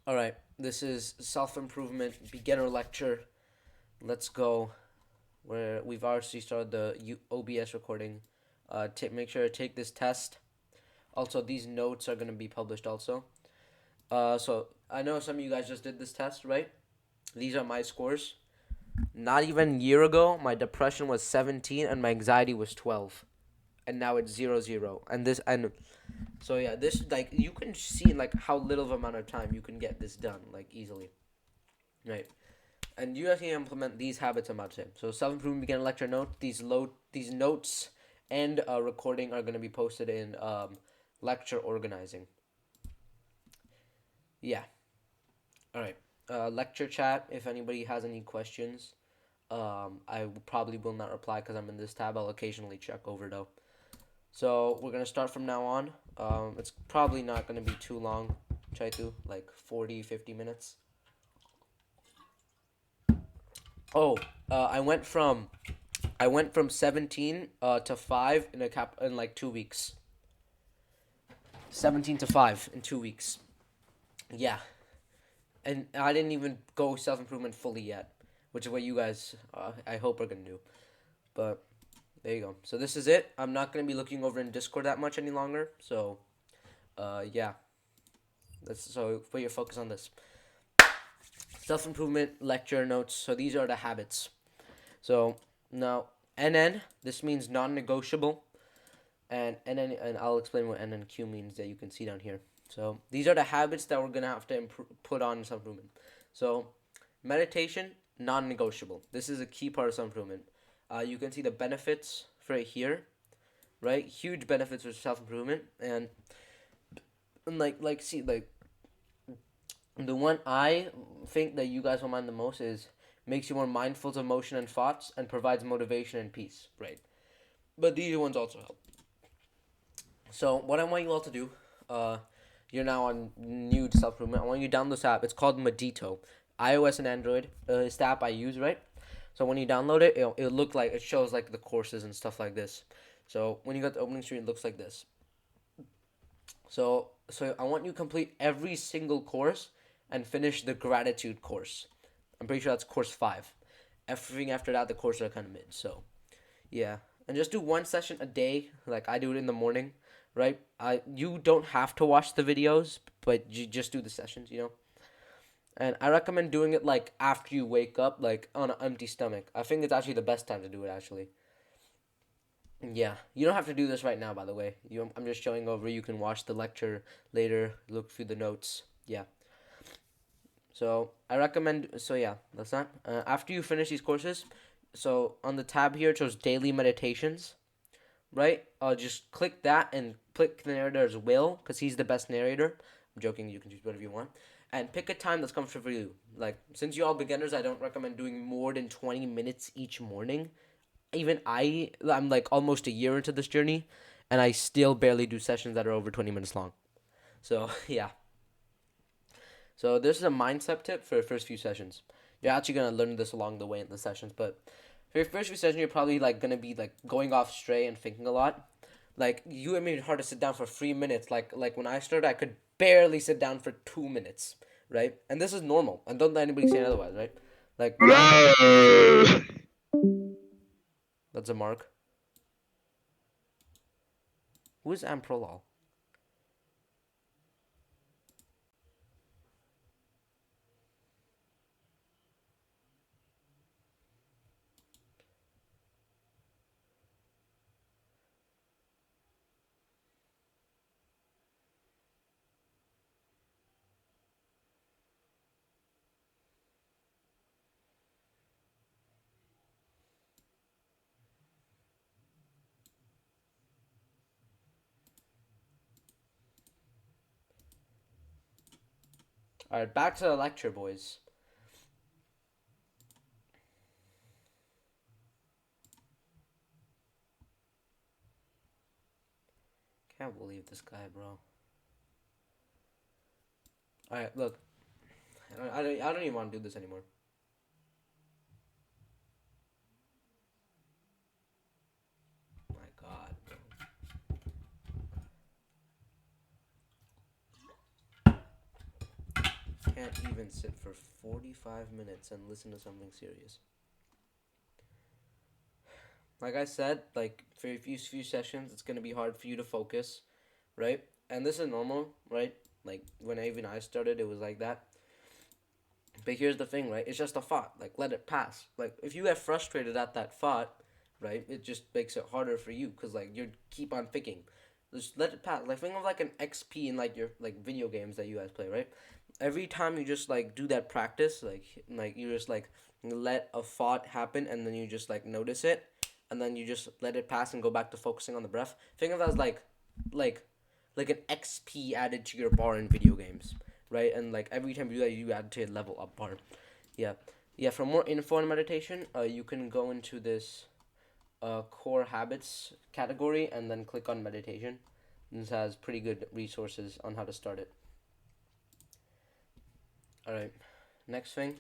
All right, this is self-improvement beginner lecture. Let's go. Where we've already started the OBS recording. Make sure to take this test. Also, these notes are gonna be published also. So I know some of you guys just did this test, right? These are my scores. Not even a year ago, my depression was 17 and my anxiety was 12, and now it's 0 0. So yeah, this like you can see like how little of amount of time you can get this done like easily, right? And you actually implement these habits I'm about to say. So self-improvement beginner lecture note. These notes and recording are going to be posted in lecture organizing. Yeah. All right. Lecture chat. If anybody has any questions, I probably will not reply because I'm in this tab. I'll occasionally check over though. So we're gonna start from now on. It's probably not gonna be too long. Try to like 40, 50 minutes. Oh, I went from 17 to 5 in like 2 weeks. 17 to 5 in 2 weeks. Yeah, and I didn't even go self improvement fully yet, which is what you guys I hope are gonna do. But there you go. So this is it. I'm not gonna be looking over in Discord that much any longer. So yeah, so put your focus on this self improvement lecture notes. So these are the habits. So now NN, this means non negotiable. And I'll explain what NNQ means that you can see down here. So these are the habits that we're gonna have to put on self improvement. So meditation, non-negotiable. This is a key part of self improvement. You can see the benefits right here, right? Huge benefits for self improvement, and like the one I think that you guys will mind the most is makes you more mindful of emotion and thoughts and provides motivation and peace, right? But these ones also help. So what I want you all to do, uh, you're now on new to self improvement. I want you to download this app. It's called Medito, iOS and Android. It's the app I use, right? So when you download it, it'll look like it shows like the courses and stuff like this. So when you got the opening screen, it looks like this. So I want you to complete every single course and finish the gratitude course. I'm pretty sure that's course 5. Everything after that, the courses are kind of mid. So yeah, and just do one session a day, like I do it in the morning, right? You don't have to watch the videos, but you just do the sessions, you know. And I recommend doing it like after you wake up, like on an empty stomach. I think it's actually the best time to do it, actually. Yeah, you don't have to do this right now, by the way. I'm just showing over. You can watch the lecture later, look through the notes. Yeah. So I recommend. So yeah, that's that. After you finish these courses, so on the tab here it shows daily meditations, right? Just click that and click the narrator's Will, because he's the best narrator. I'm joking. You can choose whatever you want, and pick a time that's comfortable for you. Like since you all beginners, I don't recommend doing more than 20 minutes each morning. Even I'm like almost a year into this journey, and I still barely do sessions that are over 20 minutes long. So yeah. So this is a mindset tip for your first few sessions. You're actually gonna learn this along the way in the sessions, but for your first few sessions, you're probably like gonna be like going off stray and thinking a lot. Like you made it hard to sit down for 3 minutes. Like when I started, I could barely sit down for 2 minutes, right? And this is normal. And don't let anybody say otherwise, right? Like when I that's a mark. Who is Amprolol? All right, back to the lecture, boys. Can't believe this guy, bro. All right, look. I don't even want to do this anymore. My God. Can't even sit for 45 minutes and listen to something serious. Like I said, like for a few sessions, it's gonna be hard for you to focus, right? And this is normal, right? Like when I started, it was like that. But here's the thing, right? It's just a thought. Like let it pass. Like if you get frustrated at that thought, right? It just makes it harder for you because like you keep on thinking. Just let it pass. Like think of like an XP in like your like video games that you guys play, right? Every time you just like do that practice, like you just like let a thought happen and then you just like notice it and then you just let it pass and go back to focusing on the breath. Think of that as like like an XP added to your bar in video games, right? And like every time you do that, you add to a level up bar. Yeah, yeah. For more info on meditation, you can go into this core habits category and then click on meditation. This has pretty good resources on how to start it. All right, next thing,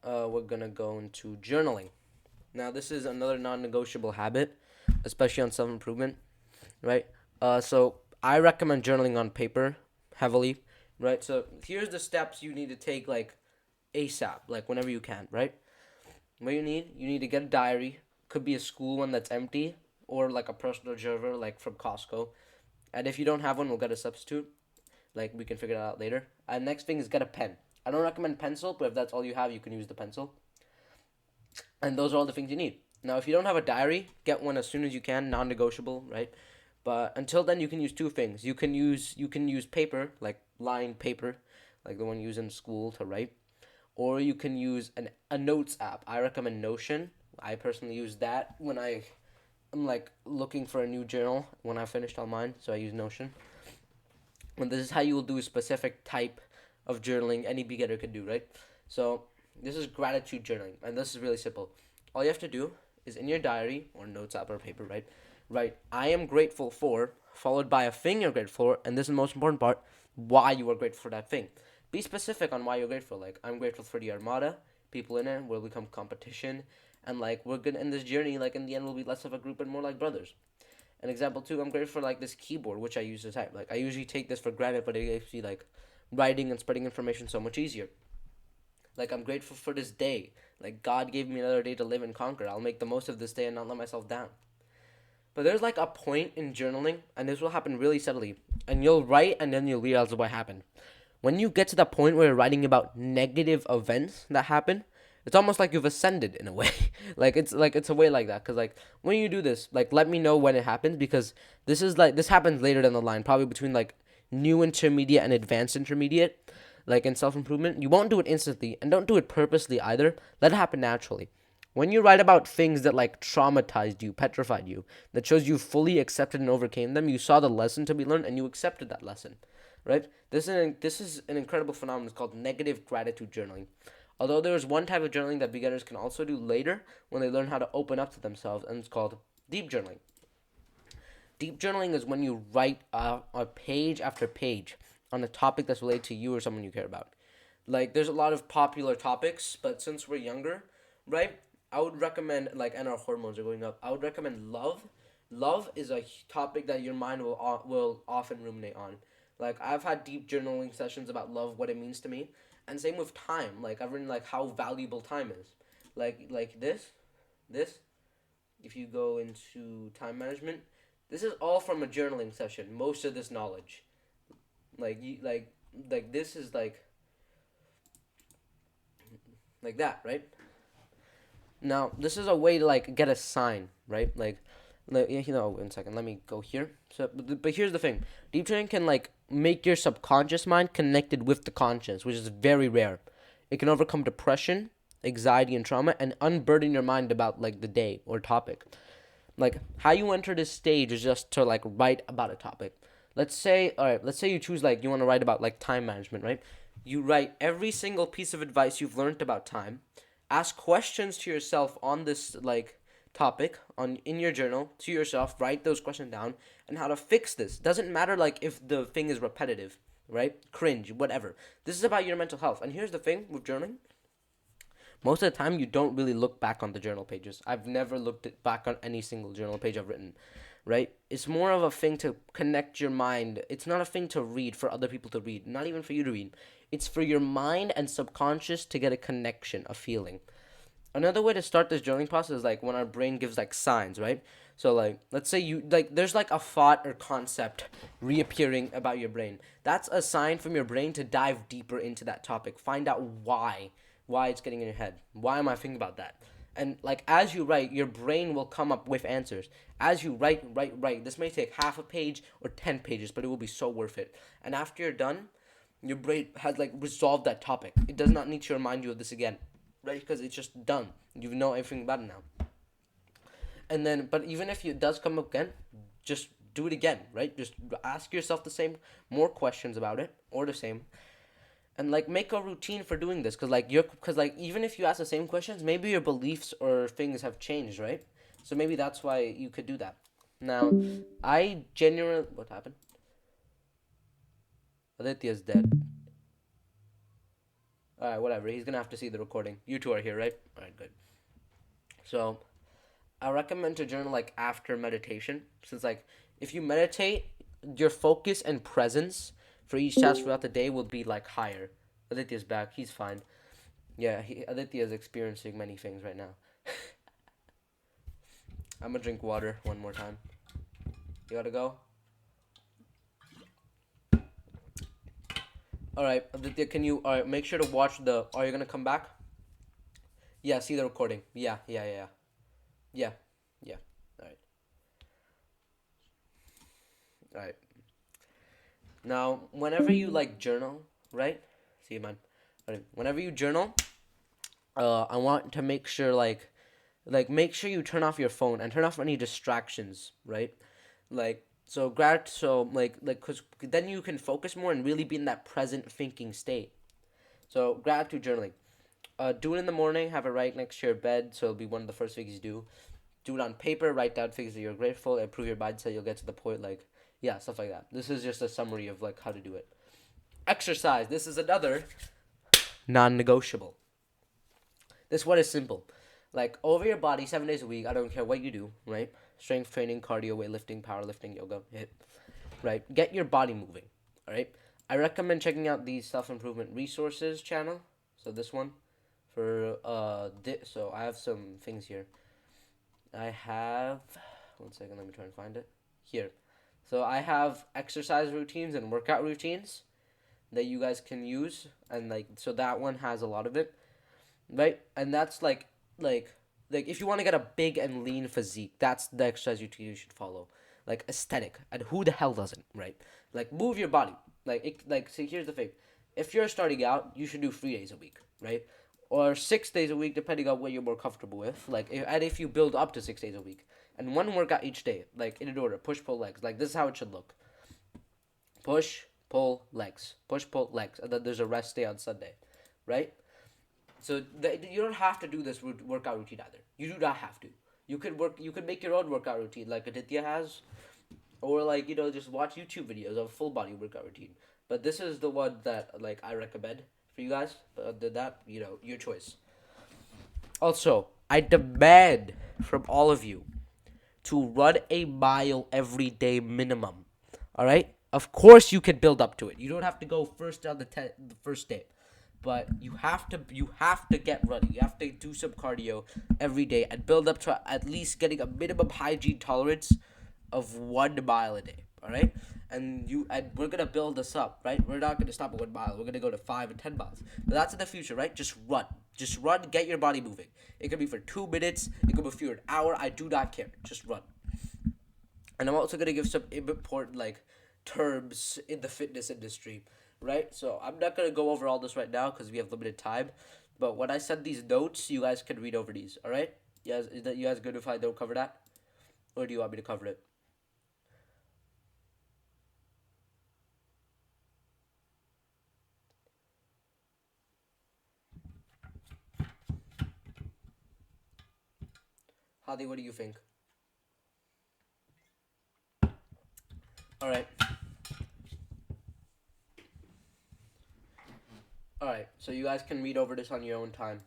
we're gonna go into journaling. Now, this is another non-negotiable habit, especially on self-improvement, right? So I recommend journaling on paper heavily, right? So here's the steps you need to take like ASAP, like whenever you can, right? What you need to get a diary. Could be a school one that's empty, or like a personal journal, like from Costco. And if you don't have one, we'll get a substitute. Like we can figure that out later. And next thing is get a pen. I don't recommend pencil, but if that's all you have, you can use the pencil. And those are all the things you need. Now, if you don't have a diary, get one as soon as you can, non-negotiable, right? But until then, you can use two things. You can use paper, like lined paper, like the one you use in school to write, or you can use a notes app. I recommend Notion. I personally use that when I'm like looking for a new journal when I finished on mine, so I use Notion. And this is how you will do a specific type of journaling any beginner could do, right? So this is gratitude journaling, and this is really simple. All you have to do is in your diary or notes app or paper, right? Write I am grateful for, followed by a thing you're grateful for, and this is the most important part, why you are grateful for that thing. Be specific on why you're grateful. Like I'm grateful for the Armada, people in it will become competition, and like we're gonna end this journey. Like in the end, we'll be less of a group and more like brothers. An example two, I'm grateful for like this keyboard which I use to type. Like I usually take this for granted, but it makes me like writing and spreading information so much easier. Like I'm grateful for this day. Like God gave me another day to live and conquer. I'll make the most of this day and not let myself down. But there's like a point in journaling, and this will happen really subtly. And you'll write, and then you'll realize what happened. When you get to the point where you're writing about negative events that happen, it's almost like you've ascended in a way. Like it's a way like that. Cause like when you do this, like let me know when it happens because this happens later down the line, probably between like new intermediate and advanced intermediate, like in self improvement. You won't do it instantly, and don't do it purposely either. Let it happen naturally. When you write about things that like traumatized you, petrified you, that shows you fully accepted and overcame them, you saw the lesson to be learned and you accepted that lesson, right? This is an incredible phenomenon. It's called negative gratitude journaling. Although there is one type of journaling that beginners can also do later when they learn how to open up to themselves, and it's called deep journaling. Deep journaling is when you write a page after page on a topic that's related to you or someone you care about. Like, there's a lot of popular topics, but since we're younger, right? I would recommend and our hormones are going up. I would recommend love. Love is a topic that your mind will often ruminate on. Like I've had deep journaling sessions about love, what it means to me, and same with time. Like I've written like how valuable time is. Like this. If you go into time management, this is all from a journaling session. Most of this knowledge, like you like this is like that, right? Now, this is a way to like get a sign, right? One second, let me go here. But here's the thing: deep training can like make your subconscious mind connected with the conscious, which is very rare. It can overcome depression, anxiety, and trauma, and unburden your mind about like the day or topic. Like how you enter this stage is just to like write about a topic. Let's say you choose like you want to write about like time management, right? You write every single piece of advice you've learned about time, ask questions to yourself on this like topic on in your journal to yourself, write those questions down and how to fix this. Doesn't matter like if the thing is repetitive, right? Cringe, whatever. This is about your mental health. And here's the thing with journaling. Most of the time, you don't really look back on the journal pages. I've never looked back on any single journal page I've written, right? It's more of a thing to connect your mind. It's not a thing to read for other people to read, not even for you to read. It's for your mind and subconscious to get a connection, a feeling. Another way to start this journaling process is like when our brain gives like signs, right? So like let's say you like there's like a thought or concept reappearing about your brain. That's a sign from your brain to dive deeper into that topic. Find out why it's getting in your head. Why am I thinking about that? And like as you write, your brain will come up with answers. As you write. This may take half a page or 10 pages, but it will be so worth it. And after you're done, your brain has like resolved that topic. It does not need to remind you of this again, right? Because it's just done. You know everything about it now. And then, but even if it does come up again, just do it again, right? Just ask yourself the same, more questions about it, or the same, and like make a routine for doing this. Because like even if you ask the same questions, maybe your beliefs or things have changed, right? So maybe that's why you could do that. Now, I genuinely, what happened? Aditya's dead. All right, whatever. He's gonna have to see the recording. You two are here, right? All right, good. So I recommend to journal like after meditation, since like if you meditate, your focus and presence for each task throughout the day will be like higher. Aditya's back. He's fine. Yeah, Aditya is experiencing many things right now. I'm gonna drink water one more time. You gotta go. All right, Aditya, can you make sure to watch the? Are you gonna come back? Yeah, see the recording. Yeah. Yeah. All right. All right. Now, whenever you like journal, right? See you, man. All right. Whenever you journal, I want to make sure make sure you turn off your phone and turn off any distractions, right? Cause then you can focus more and really be in that present thinking state. So gratitude journaling. Do it in the morning. Have it right next to your bed, so it'll be one of the first things you do. Do it on paper. Write down things that you're grateful. Improve your mindset. You'll get to the point. Like yeah, stuff like that. This is just a summary of like how to do it. Exercise. This is another non-negotiable. This one is simple. Like over your body 7 days a week. I don't care what you do. Right. Strength training, cardio, weightlifting, powerlifting, yoga, hit. Right. Get your body moving. All right. I recommend checking out the self improvement resources channel. So this one for so I have some things here. I have one second, let me try and find it. Here. So I have exercise routines and workout routines that you guys can use, and like so that one has a lot of it. Right? And that's like if you want to get a big and lean physique, that's the exercise routine you should follow. Like aesthetic. And who the hell doesn't, right? Like move your body. See here's the thing. If you're starting out, you should do 3 days a week, right? Or 6 days a week, depending on what you're more comfortable with. And if you build up to 6 days a week, and one workout each day, like in an order, push pull legs. Like this is how it should look: push pull legs, push pull legs, and then there's a rest day on Sunday, right? So you don't have to do this workout routine either. You do not have to. You could work. You could make your own workout routine like Aditya has, or like just watch YouTube videos of full body workout routine. But this is the one that like I recommend for you guys. But other than that, your choice. Also, I demand from all of you to run a mile every day minimum. All right. Of course, you can build up to it. You don't have to go first on the first day, but you have to get running. You have to do some cardio every day and build up to at least getting a minimum hygiene tolerance of 1 mile a day. All right, and we're gonna build this up, right? We're not gonna stop at 1 mile. We're gonna go to 5 and 10 miles. But that's in the future, right? Just run. Get your body moving. It could be for 2 minutes. It could be for an hour. I do not care. Just run. And I'm also gonna give some important like terms in the fitness industry, right? So I'm not gonna go over all this right now because we have limited time. But when I send these notes, you guys can read over these. All right? You guys good if I don't cover that, or do you want me to cover it? Hadi, what do you think? All right. All right. So you guys can read over this on your own time.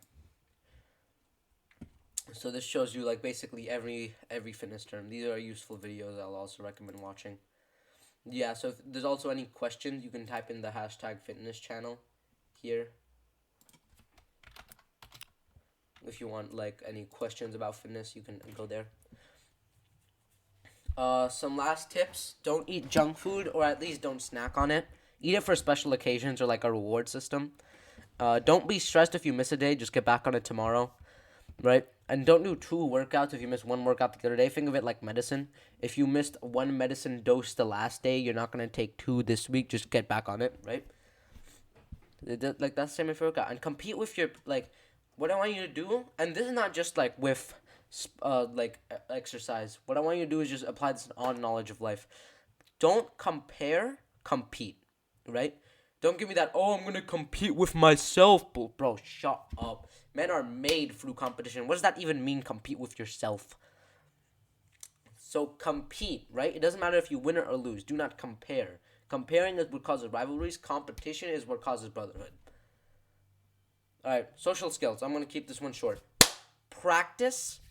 So this shows you like basically every fitness term. These are useful videos I'll also recommend watching. Yeah, so if there's also any questions, you can type in the hashtag fitness channel here. If you want like any questions about fitness, you can go there. Some last tips: don't eat junk food, or at least don't snack on it. Eat it for special occasions or like a reward system. Don't be stressed if you miss a day. Just get back on it tomorrow, right? And don't do two workouts if you miss one workout the other day. Think of it like medicine. If you missed one medicine dose the last day, you're not gonna take two this week. Just get back on it, right? Like that's the same with workout. And compete with your like. What I want you to do, and this is not just like with, exercise. What I want you to do is just apply this on knowledge of life. Don't compare, compete, right? Don't give me that. Oh, I'm gonna compete with myself, bro. Shut up. Men are made through competition. What does that even mean? Compete with yourself. So compete, right? It doesn't matter if you win or lose. Do not compare. Comparing is what causes rivalries. Competition is what causes brotherhood. All right, social skills. I'm going to keep this one short. Practice.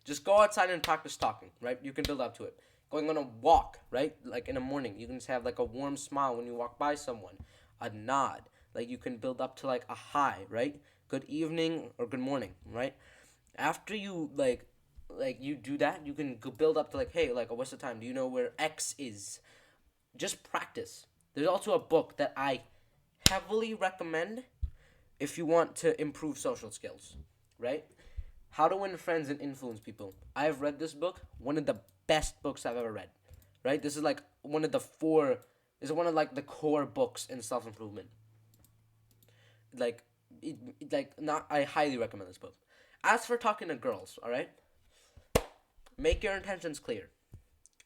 Just go outside and practice talking, right? You can build up to it. Going on a walk, right? Like in the morning, you can just have like a warm smile when you walk by someone. A nod. Like you can build up to like a hi, right? Good evening or good morning, right? After you like you do that, you can build up to like, hey, like, what's the time? Do you know where X is? Just practice. There's also a book that I heavily recommend if you want to improve social skills, right? How to Win Friends and Influence People. I've read this book, one of the best books I've ever read, right? This is like one of the one of like the core books in self-improvement. Like, I highly recommend this book. As for talking to girls, all right? Make your intentions clear.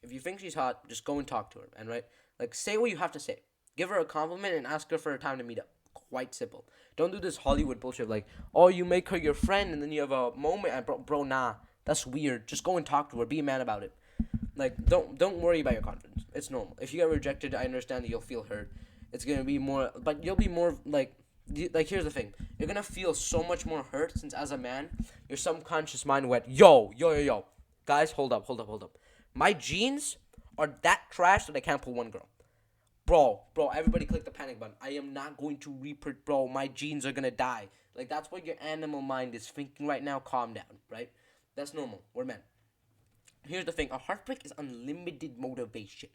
If you think she's hot, just go and talk to her, and right? Like, say what you have to say. Give her a compliment and ask her for a time to meet up. Quite simple. Don't do this Hollywood bullshit like, oh, you make her your friend and then you have a moment. And bro, nah, that's weird. Just go and talk to her. Be a man about it. Like, don't worry about your confidence. It's normal. If you get rejected, I understand that you'll feel hurt. It's gonna be more, but you'll be more like here's the thing. You're gonna feel so much more hurt since as a man, your subconscious mind went, yo, guys, hold up. My jeans are that trash that I can't pull one girl. Bro, everybody click the panic button. I am not going to bro, my genes are gonna die. Like, that's what your animal mind is thinking right now. Calm down, right? That's normal. We're men. Here's the thing. A heartbreak is unlimited motivation.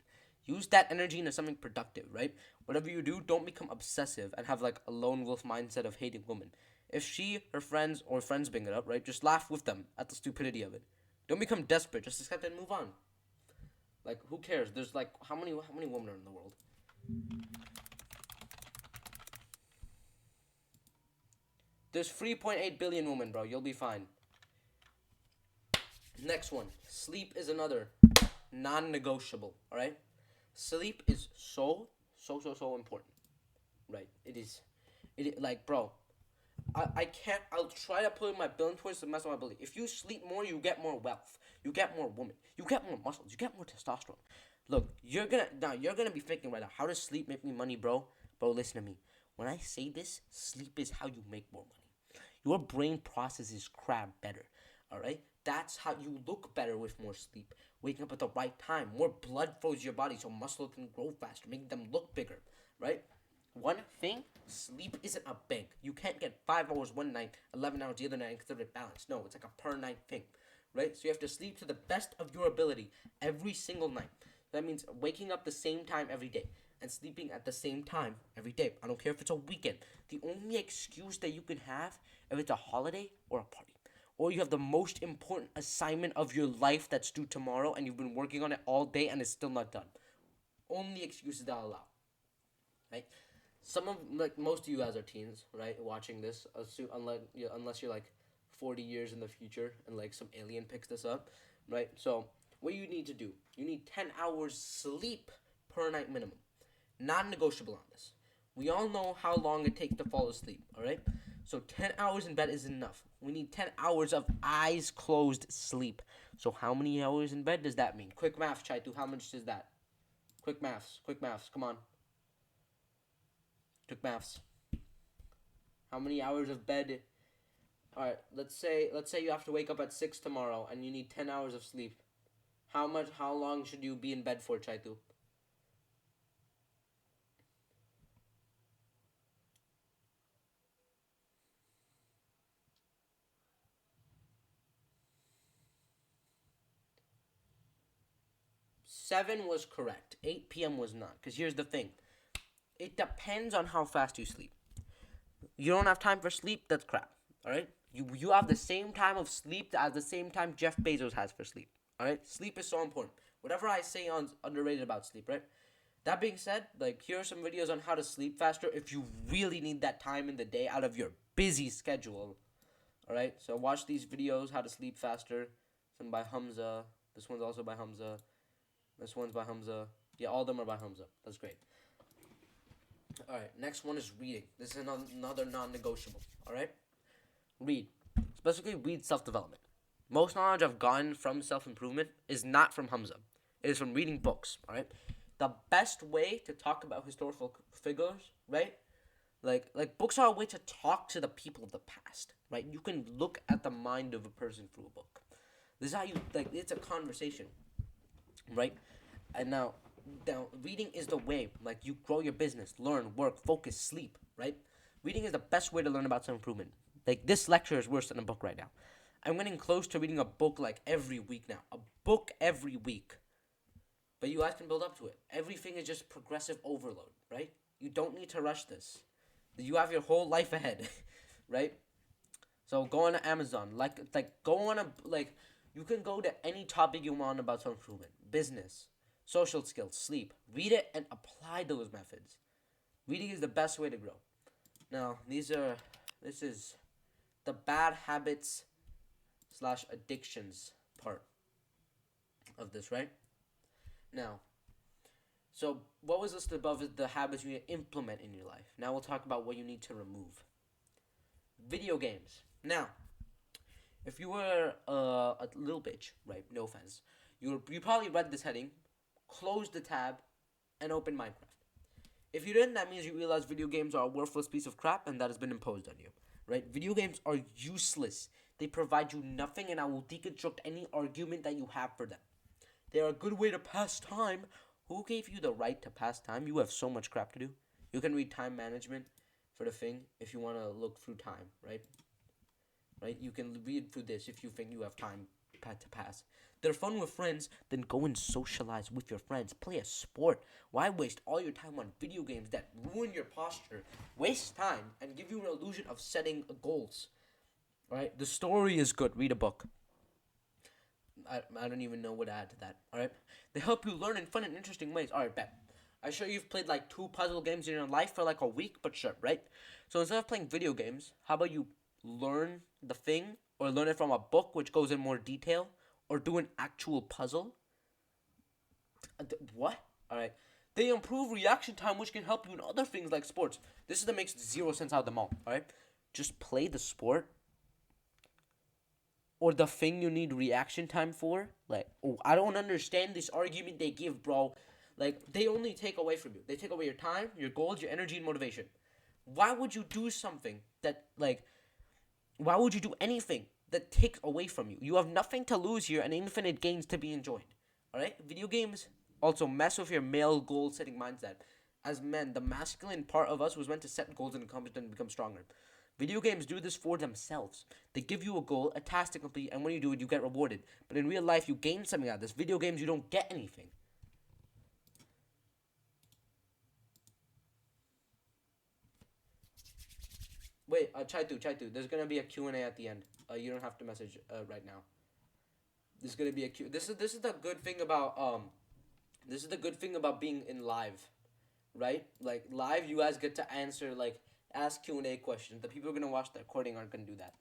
Use that energy into something productive, right? Whatever you do, don't become obsessive and have, like, a lone wolf mindset of hating women. If her friends bring it up, right, just laugh with them at the stupidity of it. Don't become desperate. Just accept it and move on. Like, who cares? There's, like, how many women are in the world? There's 3.8 billion women, bro. You'll be fine. Next one. Sleep is another non-negotiable, alright? Sleep is so important. Right? Like, bro, I can't, I'll try to put in my billion towards the mess of my ability. If you sleep more, you get more wealth. You get more women. You get more muscles. You get more testosterone. Look, you're gonna be thinking right now, how does sleep make me money, bro? Bro, listen to me. When I say this, sleep is how you make more money. Your brain processes crap better, all right? That's how you look better with more sleep. Waking up at the right time. More blood flows to your body so muscle can grow faster, making them look bigger, right? One thing, sleep isn't a bank. You can't get 5 hours one night, 11 hours the other night and consider it balanced. No, it's like a per night thing, right? So you have to sleep to the best of your ability every single night. That means waking up the same time every day and sleeping at the same time every day. I don't care if it's a weekend. The only excuse that you can have if it's a holiday or a party, or you have the most important assignment of your life that's due tomorrow and you've been working on it all day and it's still not done. Only excuses that I'll allow, right? Most of you guys are teens, right? Watching this, unless you're like 40 years in the future and like some alien picks this up, right? So what you need to do, you need 10 hours sleep per night minimum. Non-negotiable on this. We all know how long it takes to fall asleep, all right? So 10 hours in bed is enough. We need 10 hours of eyes closed sleep. So how many hours in bed does that mean? Quick math, Chaitu. How much is that? Quick maths. Come on. Quick maths. How many hours of bed? All right, let's say you have to wake up at 6 tomorrow and you need 10 hours of sleep. How long should you be in bed for, Chaitu? 7 was correct. 8 p.m. was not. Because here's the thing. It depends on how fast you sleep. You don't have time for sleep, that's crap. Alright? You have the same time of sleep as the same time Jeff Bezos has for sleep. Alright? Sleep is so important. Whatever I say on underrated about sleep, right? That being said, like, here are some videos on how to sleep faster if you really need that time in the day out of your busy schedule. Alright? So watch these videos, how to sleep faster. Some by Hamza. This one's also by Hamza. This one's by Hamza. Yeah, all of them are by Hamza. That's great. Alright, next one is reading. This is another non-negotiable. Alright? Read. Specifically, read self-development. Most knowledge I've gotten from self-improvement is not from Hamza. It is from reading books. Alright? The best way to talk about historical figures, right? Like books are a way to talk to the people of the past, right? You can look at the mind of a person through a book. This is how you, like, it's a conversation, right? And now reading is the way, like, you grow your business, learn, work, focus, sleep, right? Reading is the best way to learn about self-improvement. Like, this lecture is worse than a book right now. I'm getting close to reading a book, like, every week now. A book every week. But you guys can build up to it. Everything is just progressive overload, right? You don't need to rush this. You have your whole life ahead, right? So go on to Amazon. Go on you can go to any topic you want about self-improvement. Business, social skills, sleep. Read it and apply those methods. Reading is the best way to grow. Now, this is the bad habits / addictions part of this, right? Now, so what was listed above is the habits you need to implement in your life. Now we'll talk about what you need to remove. Video games. Now, if you were a little bitch, right? No offense. You probably read this heading, close the tab, and open Minecraft. If you didn't, that means you realize video games are a worthless piece of crap and that has been imposed on you, right? Video games are useless. They provide you nothing, and I will deconstruct any argument that you have for them. They are a good way to pass time. Who gave you the right to pass time? You have so much crap to do. You can read time management for the thing if you want to look through time, right? Right? You can read through this if you think you have time to pass. They're fun with friends, then go and socialize with your friends. Play a sport. Why waste all your time on video games that ruin your posture, waste time, and give you an illusion of setting goals? Right? The story is good. Read a book. I don't even know what to add to that. Alright? They help you learn in fun and interesting ways. Alright, bet. I'm sure you've played like 2 puzzle games in your life for like a week, but sure, right? So instead of playing video games, how about you learn the thing, or learn it from a book which goes in more detail, or do an actual puzzle? What? Alright. They improve reaction time, which can help you in other things like sports. This is that makes 0 sense out of them all. Alright? Just play the sport, or the thing you need reaction time for. Like, oh, I don't understand this argument they give, bro. Like, they only take away from you. They take away your time, your goals, your energy, and motivation. Why would you do something that, like, why would you do anything that takes away from you? You have nothing to lose here and infinite gains to be enjoyed. Alright? Video games also mess with your male goal-setting mindset. As men, the masculine part of us was meant to set goals and accomplish them and become stronger. Video games do this for themselves. They give you a goal, a task to complete, and when you do it, you get rewarded. But in real life, you gain something out of this. Video games, you don't get anything. Wait, Chaitu, there's gonna be a Q&A at the end. You don't have to message right now. There's gonna be a Q. This is the good thing about this is the good thing about being in live, right? Like, live, you guys get to answer, like, ask Q&A questions. The people who are gonna watch the recording aren't gonna do that.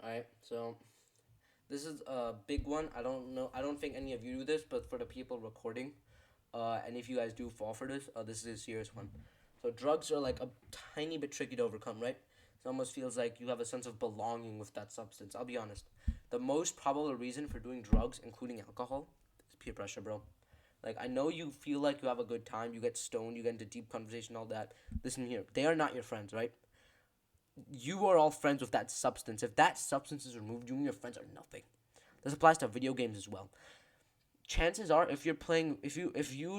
Alright, so this is a big one. I don't think any of you do this, but for the people recording, and if you guys do fall for this, this is a serious one. So drugs are like a tiny bit tricky to overcome, right? It almost feels like you have a sense of belonging with that substance. I'll be honest. The most probable reason for doing drugs, including alcohol, is peer pressure, bro. Like, I know you feel like you have a good time, you get stoned, you get into deep conversation, all that. Listen here, they are not your friends, right? You are all friends with that substance. If that substance is removed, you and your friends are nothing. This applies to video games as well. Chances are, if your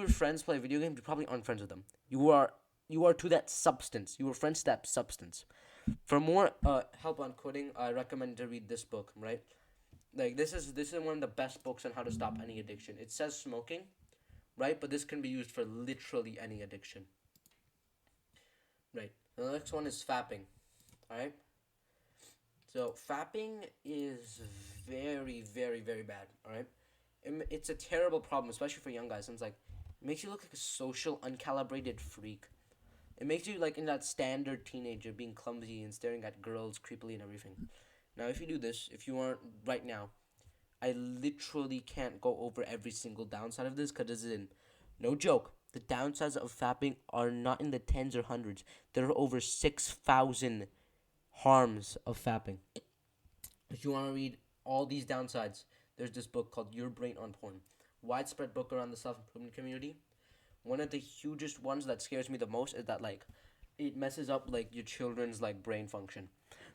friends play video games, you probably aren't friends with them. You are to that substance. You are friends to that substance. For more help on quitting, I recommend to read this book, right? Like this is one of the best books on how to stop any addiction. It says smoking, right? But this can be used for literally any addiction. Right. The next one is fapping. All right. So fapping is very, very, very bad. All right. It's a terrible problem, especially for young guys. And it's like it makes you look like a social, uncalibrated freak. It makes you like in that standard teenager being clumsy and staring at girls creepily and everything. Now, if you do this, if you aren't right now, I literally can't go over every single downside of this because this is in no joke. The downsides of fapping are not in the tens or hundreds. There are over 6,000 harms of fapping. If you want to read all these downsides, there's this book called Your Brain on Porn. Widespread book around the self improvement community. One of the hugest ones that scares me the most is that like it messes up like your children's like brain function,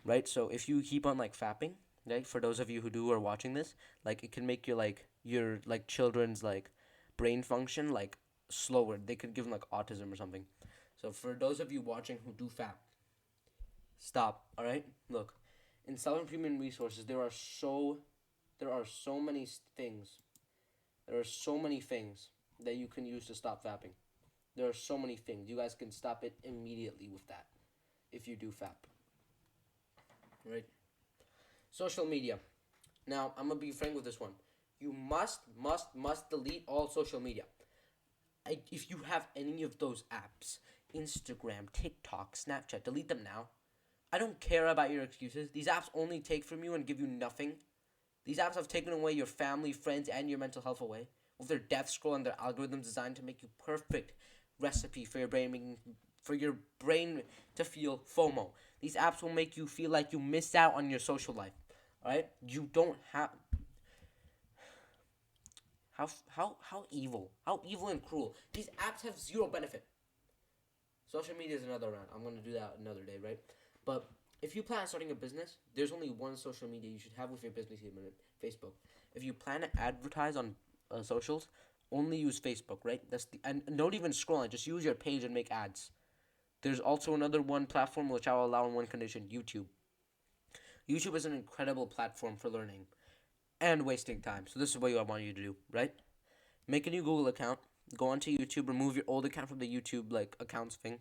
right? So if you keep on like fapping, right? For those of you who do are watching this, like it can make your children's like brain function like slower. They could give them like autism or something. So for those of you watching who do fap, stop. All right, look, in self improvement resources there are so many things. There are so many things that you can use to stop fapping. There are so many things. You guys can stop it immediately with that if you do fap. Right? Social media. Now, I'm going to be frank with this one. You must delete all social media. If you have any of those apps, Instagram, TikTok, Snapchat, delete them now. I don't care about your excuses. These apps only take from you and give you nothing. These apps have taken away your family, friends, and your mental health away with their death scroll and their algorithms designed to make you perfect recipe for your brain to feel FOMO. These apps will make you feel like you missed out on your social life. All right, you don't have how evil and cruel. These apps have zero benefit. Social media is another round. I'm gonna do that another day, right? But if you plan on starting a business, there's only one social media you should have with your business team, Facebook. If you plan to advertise on socials, only use Facebook, right? And don't even scroll on it. Just use your page and make ads. There's also another one platform which I will allow on one condition: YouTube. YouTube is an incredible platform for learning and wasting time. So this is what I want you to do, right? Make a new Google account. Go onto YouTube. Remove your old account from the YouTube like accounts thing,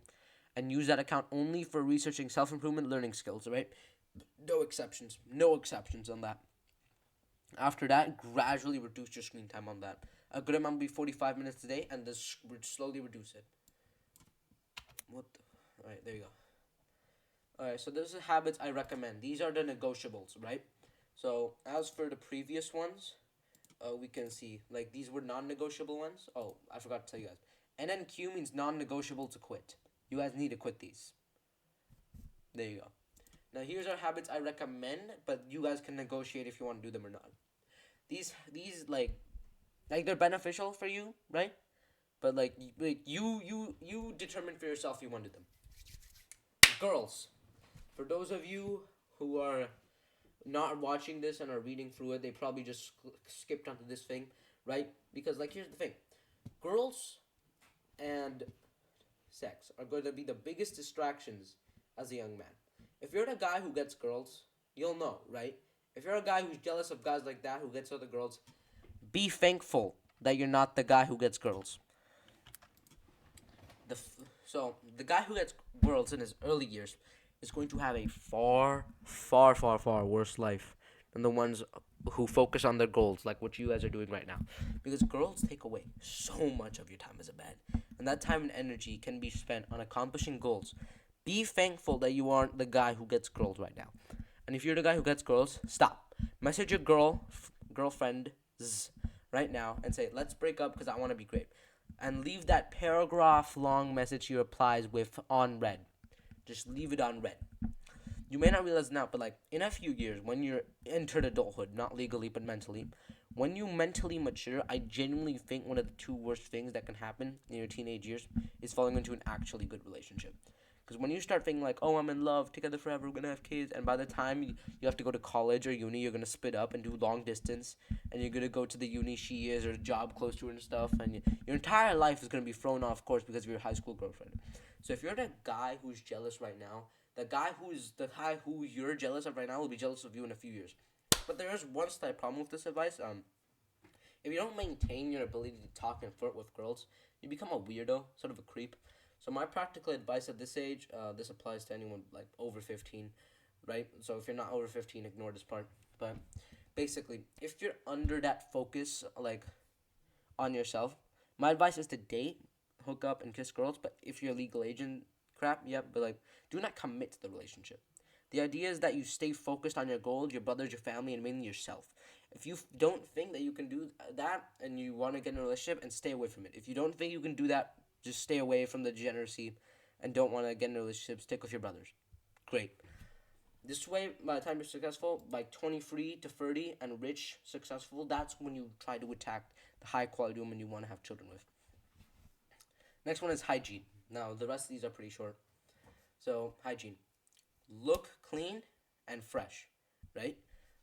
and use that account only for researching self improvement learning skills. Right? No exceptions. No exceptions on that. After that, gradually reduce your screen time on that. A good amount will be 45 minutes a day, and this slowly reduce it. What? Alright, there you go. Alright, so those are habits I recommend. These are the negotiables, right? So as for the previous ones, we can see like these were non-negotiable ones. Oh, I forgot to tell you guys. NNQ means non-negotiable to quit. You guys need to quit these. There you go. Now here's our habits I recommend, but you guys can negotiate if you want to do them or not. These like they're beneficial for you, right? But you determine for yourself if you want to do them. Girls, for those of you who are not watching this and are reading through it, they probably just skipped onto this thing, right? Because like here's the thing, girls and sex are going to be the biggest distractions as a young man. If you're the guy who gets girls, you'll know, right? If you're a guy who's jealous of guys like that who gets other girls, be thankful that you're not the guy who gets girls. So the guy who gets girls in his early years is going to have a far, far, far, far worse life than the ones who focus on their goals, like what you guys are doing right now. Because girls take away so much of your time as a man, and that time and energy can be spent on accomplishing goals. Be thankful that you aren't the guy who gets girls right now. And if you're the guy who gets girls, stop. Message your girlfriend right now and say, let's break up because I want to be great. And leave that paragraph long message she replies with on read. Just leave it on read. You may not realize now, but like in a few years, when you're entered adulthood, not legally but mentally, when you mentally mature, I genuinely think one of the two worst things that can happen in your teenage years is falling into an actually good relationship. Because when you start thinking like, oh, I'm in love, together forever, we're going to have kids, and by the time you have to go to college or uni, you're going to split up and do long distance, and you're going to go to the uni she is or a job close to her and stuff, and your entire life is going to be thrown off course because of your high school girlfriend. So if you're the guy who's jealous right now, the guy who you're jealous of right now will be jealous of you in a few years. But there is one slight problem with this advice. If you don't maintain your ability to talk and flirt with girls, you become a weirdo, sort of a creep. So my practical advice at this age, this applies to anyone like over 15, right? So if you're not over 15, ignore this part. But basically, if you're under that focus, like on yourself, my advice is to date, hook up, and kiss girls. But if you're legal agent crap, yep. But like, do not commit to the relationship. The idea is that you stay focused on your goals, your brothers, your family, and mainly yourself. If you don't think that you can do that and you want to get in a relationship, and stay away from it. If you don't think you can do that, just stay away from the degeneracy and don't want to get in a relationship, stick with your brothers. Great. This way, by the time you're successful, like 23 to 30 and rich, successful, that's when you try to attack the high quality woman you want to have children with. Next one is hygiene. Now, the rest of these are pretty short. So, hygiene. Look clean and fresh, right?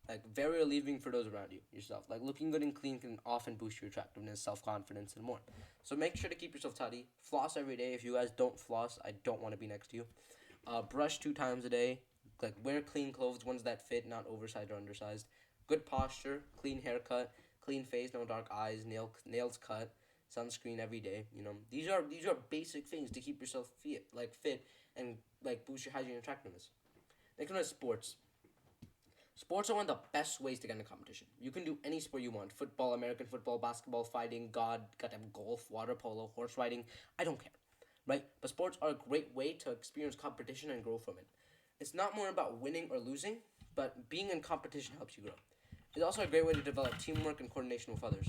Like, very relieving for those around you, yourself. Like, looking good and clean can often boost your attractiveness, self-confidence, and more. So, make sure to keep yourself tidy. Floss every day. If you guys don't floss, I don't want to be next to you. Brush 2 times a day. Like, wear clean clothes, ones that fit, not oversized or undersized. Good posture, clean haircut, clean face, no dark eyes, nails cut, sunscreen every day. These are basic things to keep yourself fit and like boost your hygiene and attractiveness. Next one is sports. Sports are one of the best ways to get into competition. You can do any sport you want: football, American football, basketball, fighting, goddamn golf, water polo, horse riding. I don't care, right? But sports are a great way to experience competition and grow from it. It's not more about winning or losing, but being in competition helps you grow. It's also a great way to develop teamwork and coordination with others.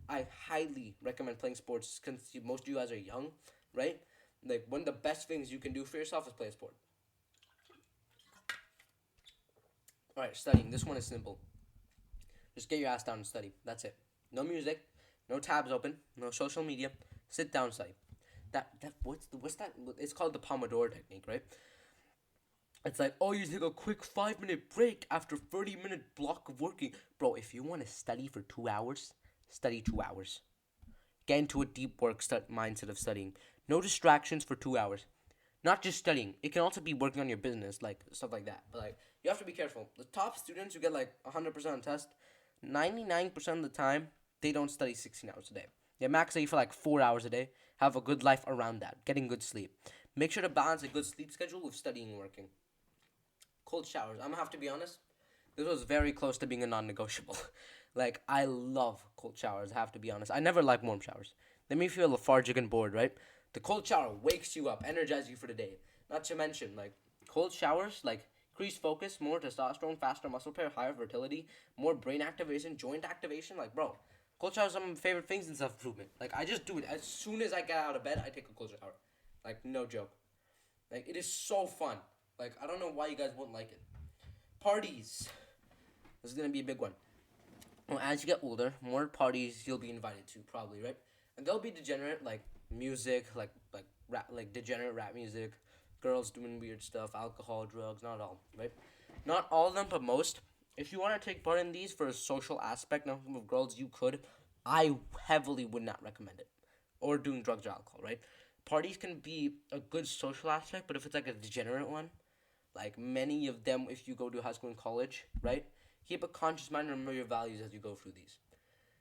I highly recommend playing sports since most of you guys are young, right? Like, one of the best things you can do for yourself is play a sport. Alright, studying. This one is simple. Just get your ass down and study. That's it. No music, no tabs open, no social media. Sit down, study. What's that? It's called the Pomodoro technique, right? It's like, oh, you take a quick 5 minute break after 30-minute block of working. Bro, if you want to study for 2 hours, study 2 hours. Get into a deep work mindset of studying. No distractions for 2 hours. Not just studying. It can also be working on your business, like stuff like that. But like, you have to be careful. The top students who get like 100% on test, 99% of the time, they don't study 16 hours a day. They max study for like 4 hours a day. Have a good life around that. Getting good sleep. Make sure to balance a good sleep schedule with studying and working. Cold showers. I'm gonna have to be honest. This was very close to being a non-negotiable. Like, I love cold showers. I have to be honest. I never like warm showers. They make me feel lethargic and bored, right? The cold shower wakes you up, energizes you for the day. Not to mention, like, cold showers, like, increase focus, more testosterone, faster muscle repair, higher fertility, more brain activation, joint activation. Like, bro, cold showers are some of my favorite things in self-improvement. Like, I just do it. As soon as I get out of bed, I take a cold shower. Like, no joke. Like, it is so fun. Like, I don't know why you guys wouldn't like it. Parties. This is going to be a big one. Well, as you get older, more parties you'll be invited to, probably, right? And they'll be degenerate, like music, like rap, like degenerate rap music, girls doing weird stuff, alcohol, drugs, not all, right? Not all of them, but most. If you want to take part in these for a social aspect, now with girls, you could. I heavily would not recommend it. Or doing drugs or alcohol, right? Parties can be a good social aspect, but if it's like a degenerate one, like many of them, if you go to high school and college, right? Keep a conscious mind and remember your values as you go through these.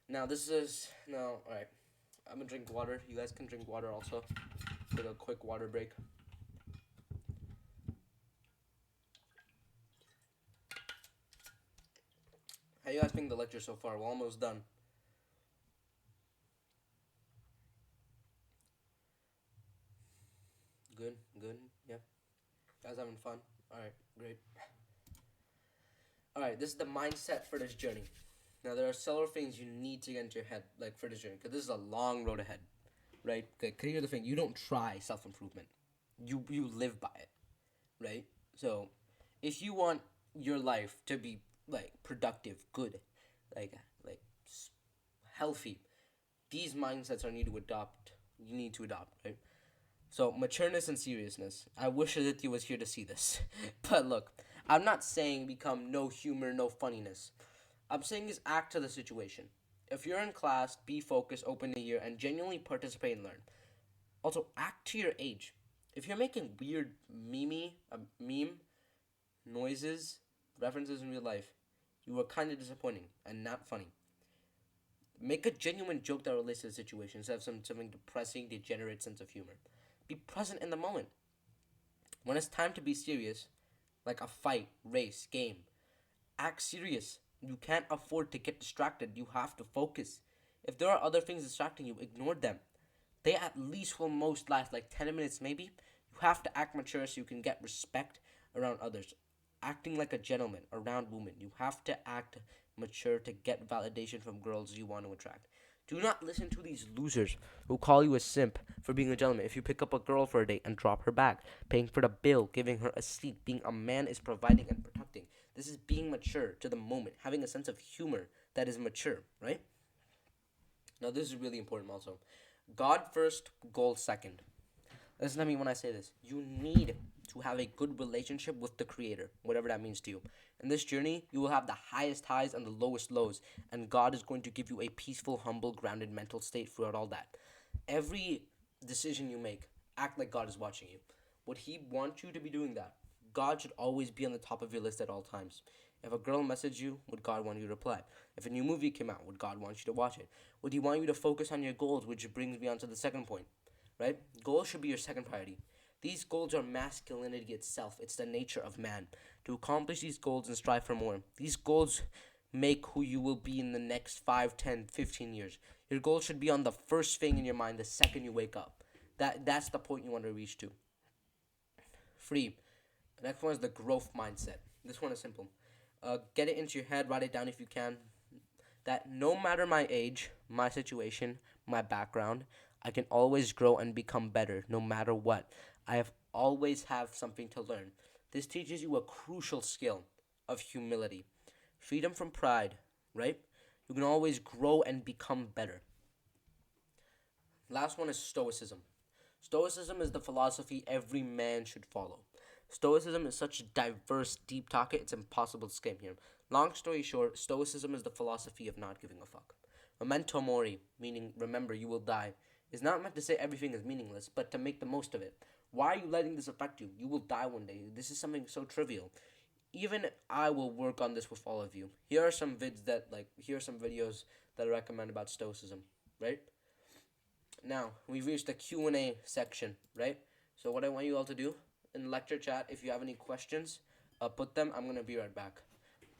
Now, alright. I'm gonna drink water. You guys can drink water also. Take a quick water break. How you guys think the lecture so far? We're almost done. Good, good, yeah. Guys having fun? Alright, great. Alright, this is the mindset for this journey. Now, there are several things you need to get into your head, like, for this journey, because this is a long road ahead, right? Okay, here's the thing. You don't try self-improvement. You live by it, right? So, if you want your life to be, like, productive, good, like, like, healthy, these mindsets are need to adopt. You need to adopt, right? So, matureness and seriousness. I wish Aditya was here to see this. But look, I'm not saying become no humor, no funniness. I'm saying is act to the situation. If you're in class, be focused, open to ear, and genuinely participate and learn. Also, act to your age. If you're making weird meme noises, references in real life, You were kind of disappointing and not funny. Make a genuine joke that relates to the situation instead of something depressing, degenerate sense of humor. Be present in the moment. When it's time to be serious, like a fight, race, game, act serious. You can't afford to get distracted. You have to focus. If there are other things distracting you, ignore them. They at least will most last like 10 minutes, maybe. You have to act mature so you can get respect around others. Acting like a gentleman around women. You have to act mature to get validation from girls you want to attract. Do not listen to these losers who call you a simp for being a gentleman. If you pick up a girl for a date and drop her back, paying for the bill, giving her a seat, being a man is providing and protecting. This is being mature to the moment, having a sense of humor that is mature, right? Now, this is really important also. God first, goal second. Listen to me when I say this. You need to have a good relationship with the Creator, whatever that means to you. In this journey, you will have the highest highs and the lowest lows, and God is going to give you a peaceful, humble, grounded mental state throughout all that. Every decision you make, act like God is watching you. Would He want you to be doing that? God should always be on the top of your list at all times. If a girl messaged you, would God want you to reply? If a new movie came out, would God want you to watch it? Would He want you to focus on your goals, which brings me on to the second point, right? Goals should be your second priority. These goals are masculinity itself. It's the nature of man. To accomplish these goals and strive for more. These goals make who you will be in the next 5, 10, 15 years. Your goal should be on the first thing in your mind the second you wake up. That's the point you want to reach to. 3. The next one is the growth mindset. This one is simple. Get it into your head, write it down if you can. That no matter my age, my situation, my background, I can always grow and become better no matter what. I have always have something to learn. This teaches you a crucial skill of humility, freedom from pride, right? You can always grow and become better. Last one is stoicism. Stoicism is the philosophy every man should follow. Stoicism is such a diverse, deep topic, it's impossible to skim here. Long story short, Stoicism is the philosophy of not giving a fuck. Memento mori, meaning remember you will die, is not meant to say everything is meaningless, but to make the most of it. Why are you letting this affect you? You will die one day. This is something so trivial. Even I will work on this with all of you. Here are some videos that I recommend about Stoicism, right? Now, we've reached the Q&A section, right? So what I want you all to do in lecture chat, if you have any questions, put them. I'm going to be right back.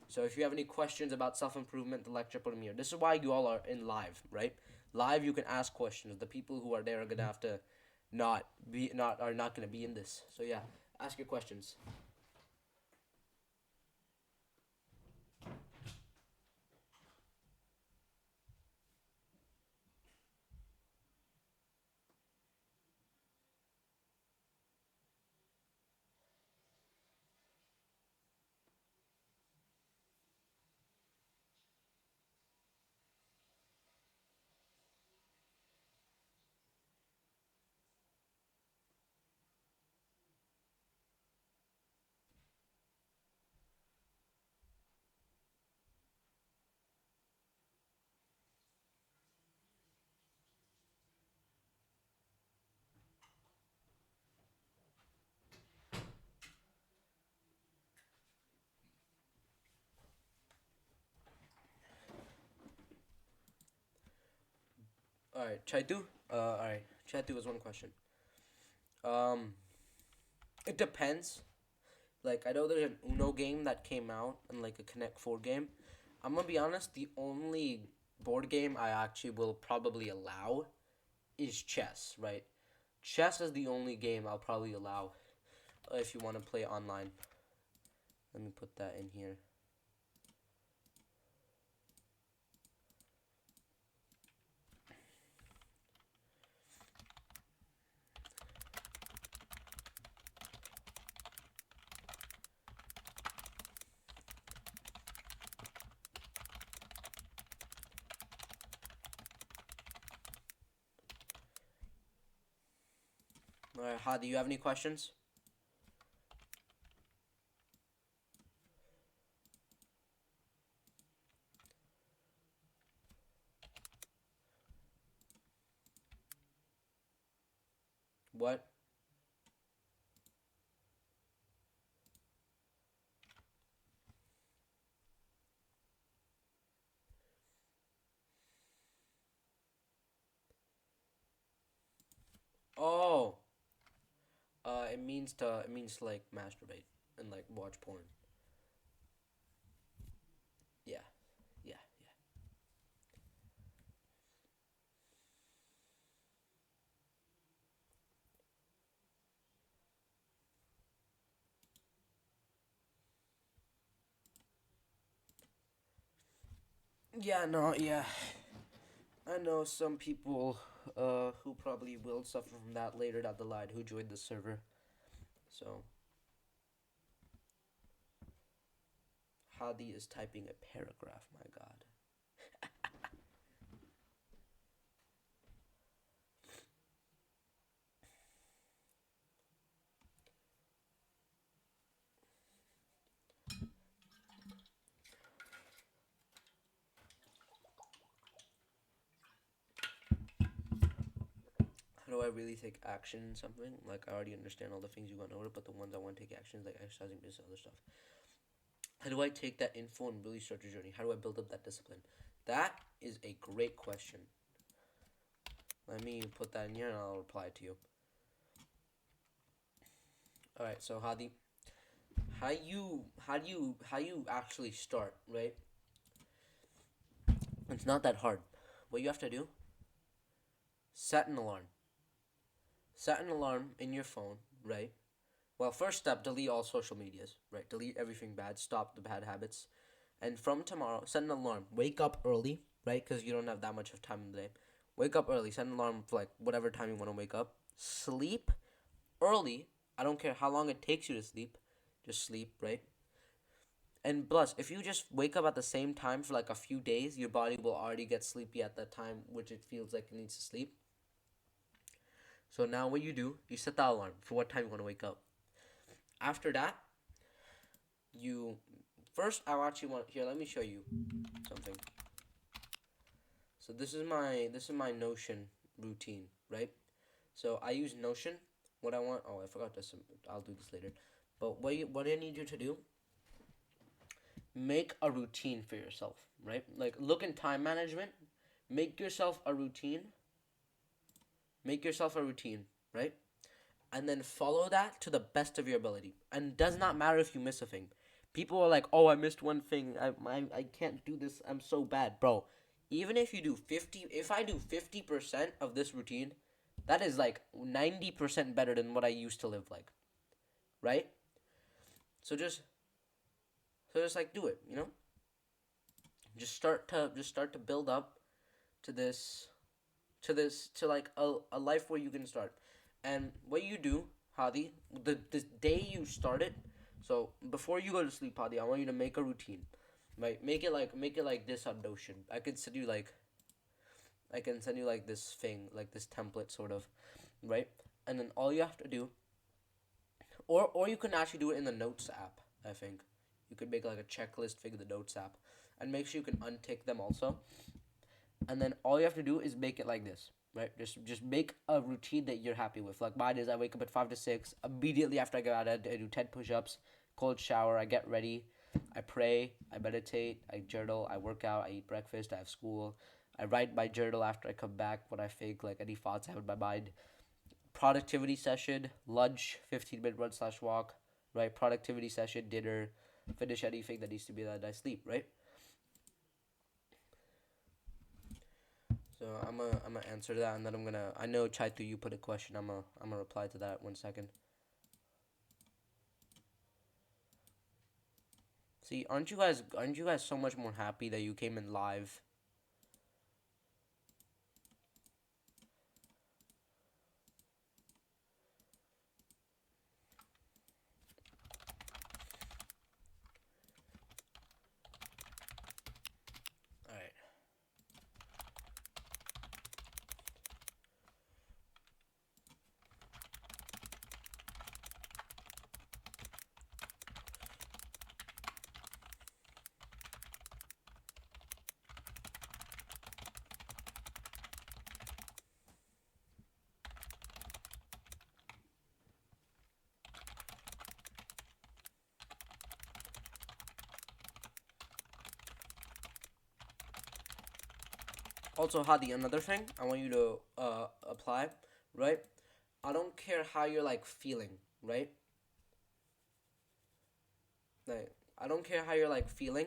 So if you have any questions about self-improvement, the lecture, put them here. This is why you all are in live, right? Live, you can ask questions. The people who are there are going to have to are not going to be in this. So yeah, ask your questions. All right, Chaitu. All right, Chaitu was one question. Um, it depends. Like I know there's an Uno game that came out and like a Connect 4 game. I'm gonna be honest. The only board game I actually will probably allow is chess. Right, chess is the only game I'll probably allow if you want to play online. Let me put that in here. All right, Ha, do you have any questions? What? it means to like masturbate and like watch porn. Yeah, yeah, yeah. No, yeah. I know some people who probably will suffer from that later down the line who joined the server. So Hadi is typing a paragraph. My God. How do I really take action in something? Like I already understand all the things you went over, but the ones I want to take action is like exercising, this other stuff. How do I take that info and really start your journey? How do I build up that discipline? That is a great question. Let me put that in here and I'll reply to you. All right, so Hadi, how you actually start, right? It's not that hard. What you have to do, set an alarm. Set an alarm in your phone, right? Well, first step, delete all social medias, right? Delete everything bad, stop the bad habits. And from tomorrow, set an alarm. Wake up early, right? Because you don't have that much of time in the day. Wake up early, set an alarm for like whatever time you want to wake up. Sleep early. I don't care how long it takes you to sleep. Just sleep, right? And plus, if you just wake up at the same time for like a few days, your body will already get sleepy at that time, which it feels like it needs to sleep. So now what you do, you set the alarm for what time you want to wake up. After that, you first I actually want here. Let me show you something. So this is my Notion routine, right? So I use Notion. What I want. Oh, I forgot this. I'll do this later. But what I need you to do, make a routine for yourself, right? Like look in time management. Make yourself a routine. Make yourself a routine, right? And then follow that to the best of your ability. And it does not matter if you miss a thing. People are like, "Oh, I missed one thing. I can't do this. I'm so bad, bro." Even if you do 50, if I do 50% of this routine, that is like 90% better than what I used to live like, right? So just like do it, you know? Just start to build up to to like a life where you can start. And what you do, Hadi, the day you start it, so before you go to sleep, Hadi, I want you to make a routine. Right? Make it like this on Notion. I can send you like this thing, like this template sort of, right? And then all you have to do, or you can actually do it in the Notes app. I think you could make like a checklist thing in the Notes app, and make sure you can untick them also. And then all you have to do is make it like this, right? Just make a routine that you're happy with. Like mine is, I wake up at 5 to 6. Immediately after I get out of bed, I do 10 push-ups, cold shower, I get ready, I pray, I meditate, I journal, I work out, I eat breakfast, I have school. I write my journal after I come back, what I think, like any thoughts I have in my mind. Productivity session, lunch, 15-minute run slash walk, right? Productivity session, dinner, finish anything that needs to be done, I sleep, right? So I'm gonna answer that, and then I know Chaitu, you put a question. I'm gonna reply to that 1 second. See, aren't you guys so much more happy that you came in live? All right. Also, Hadi, another thing I want you to apply, right? I don't care how you're like feeling, right? Like, I don't care how you're like feeling.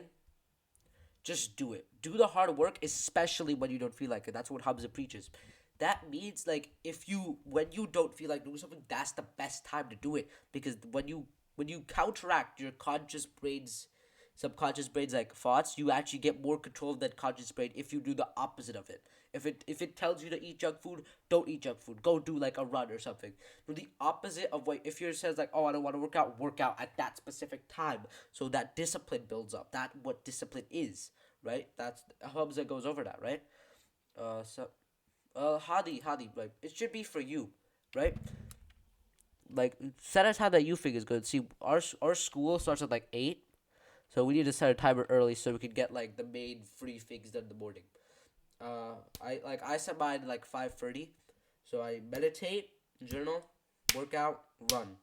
Just do it. Do the hard work, especially when you don't feel like it. That's what Hamza preaches. That means like if you when you don't feel like doing something, that's the best time to do it because when you counteract your conscious brain's subconscious brain's like thoughts, you actually get more control of that conscious brain if you do the opposite of it. If it tells you to eat junk food, don't eat junk food. Go do like a run or something. Do the opposite of what if you says like, oh, I don't want to work out at that specific time. So that discipline builds up. That what discipline is, right? That's Hamza goes over that, right? So Hadi, like it should be for you, right? Like set a time that you think is good. See, our school starts at like 8, so we need to set a timer early so we could get like the main free things done in the morning. I set mine like 5:30, so I meditate, journal, workout, run.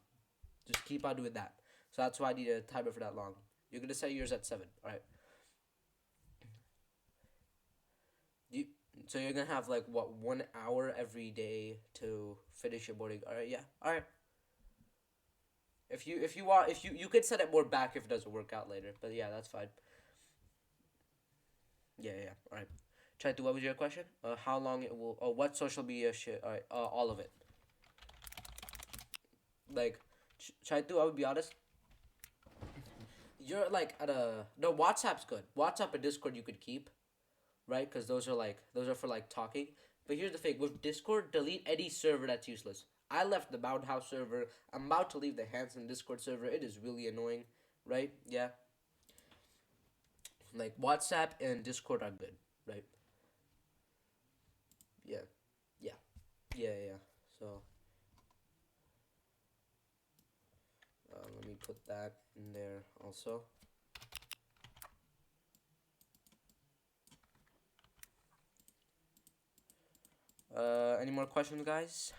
Just keep on doing that. So that's why I need a timer for that long. You're gonna set yours at 7. All right. You so you're gonna have like what 1 hour every day to finish your morning. All right. Yeah. All right. If you want if you could set it more back if it doesn't work out later. But yeah, that's fine. Yeah, yeah. All right. Try to what was your question? How long it will? Oh, what social media shit? All right. All of it. Like, try to. I would be honest. You're like at a no. WhatsApp's good. WhatsApp and Discord you could keep, right? Because those are for like talking. But here's the thing: with Discord, delete any server that's useless. I left the Mountain House server. I'm about to leave the Hanson Discord server. It is really annoying, right? Yeah. Like WhatsApp and Discord are good, right? Yeah, yeah, yeah, yeah. So let me put that in there also. Any more questions, guys?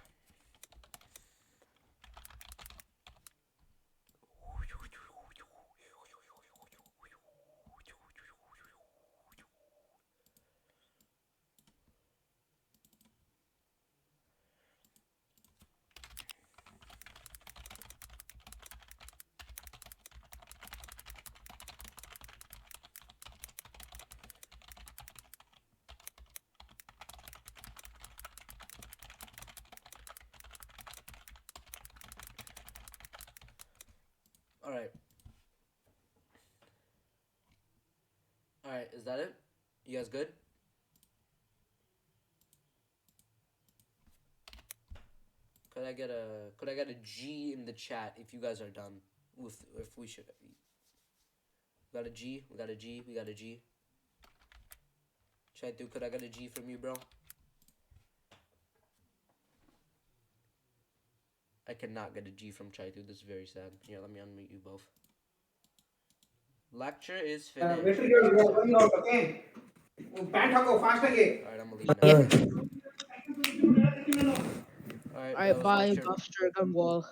All right, all right. Is that it? You guys good? Could I get a G in the chat if you guys are done with if we should got a G? We got a G. We got a G. Chaitu, could I get a G from you, bro? I cannot get a G from Chaitu. This is very sad. Here, let me unmute you both. Lecture is Wait finished. till you're going out again. Pant go fast again. All right, I'm gonna leave now. Uh, All right, that Alright, was bye, lecture. Buster Gumball.